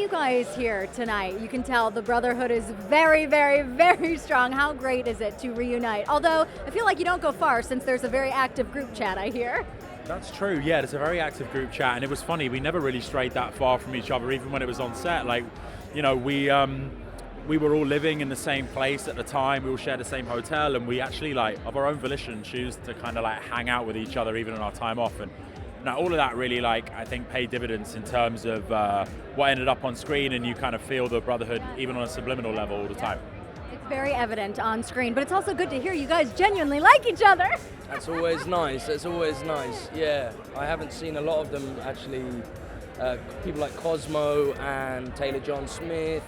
you guys here tonight, you can tell the brotherhood is very, very, very strong. How great is it to reunite? Although, I feel like you don't go far since there's a very active group chat, I hear. That's true, yeah, there's a very active group chat, and it was funny, we never really strayed that far from each other, even when it was on set. Like, you know, we were all living in the same place at the time, we all shared the same hotel, and we actually, like, of our own volition, choose to kind of like hang out with each other even on our time off. And now all of that really, like, I think paid dividends in terms of what ended up on screen, and you kind of feel the brotherhood even on a subliminal level all the time. It's very evident on screen, but it's also good to hear you guys genuinely like each other. That's always nice. That's always nice. Yeah, I haven't seen a lot of them actually. People like Cosmo and Taylor John Smith,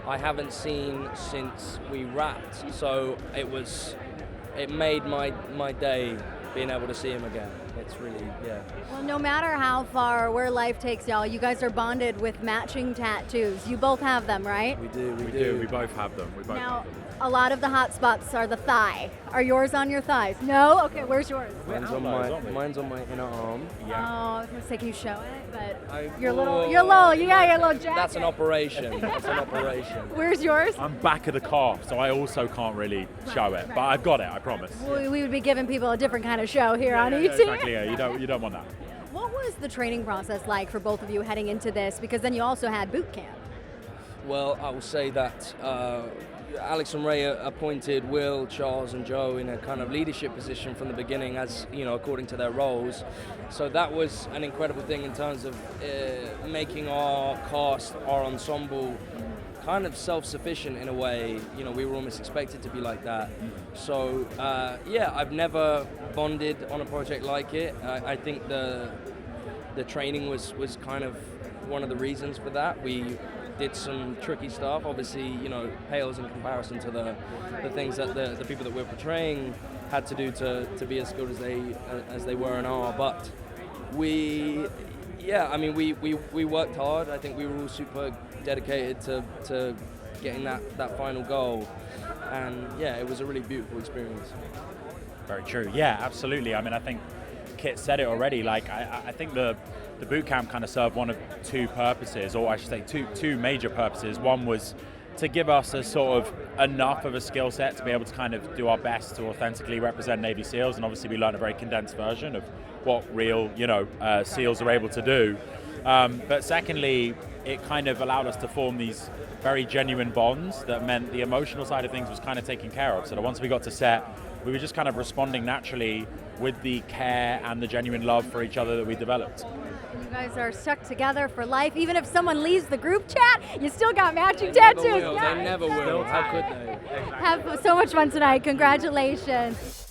I haven't seen since we wrapped. So it made my day being able to see him again. It's really, yeah. Well, no matter how far where life takes y'all, you guys are bonded with matching tattoos. You both have them, right? We do. We both have them. Now, a lot of the hot spots are the thigh. Are yours on your thighs? No? Okay, where's yours? Mine's on my inner arm. Yeah. Oh, I was gonna say, can you show it? But You're you got your little jacket. That's an operation. That's an operation. Where's yours? I'm back of the calf, so I also can't really show it, but I've got it, I promise. We would be giving people a different kind of show here on ET. Exactly, yeah, you don't want that. What was the training process like for both of you heading into this? Because then you also had boot camp. Well, I will say that Alex and Ray appointed Will, Charles, and Joe in a kind of leadership position from the beginning, as you know, according to their roles. So that was an incredible thing in terms of making our cast, our ensemble, kind of self-sufficient in a way. You know, we were almost expected to be like that. So yeah, I've never bonded on a project like it. I think the training was kind of one of the reasons for that. We did some tricky stuff, obviously, you know, pales in comparison to the things that the people that we're portraying had to do to be as good as they were and are. But we worked hard. I think we were all super dedicated to getting that final goal, and yeah, it was a really beautiful experience. Very true, yeah, absolutely. I mean, I think Kit said it already, like, I think the boot camp kind of served one of two purposes, or I should say two major purposes. One was to give us a sort of enough of a skill set to be able to kind of do our best to authentically represent Navy SEALs, and obviously we learned a very condensed version of what real, SEALs are able to do. But secondly, it kind of allowed us to form these very genuine bonds that meant the emotional side of things was kind of taken care of. So that once we got to set, we were just kind of responding naturally with the care and the genuine love for each other that we developed. You guys are stuck together for life. Even if someone leaves the group chat, you still got matching tattoos. They never will. How could they? Have so much fun tonight. Congratulations.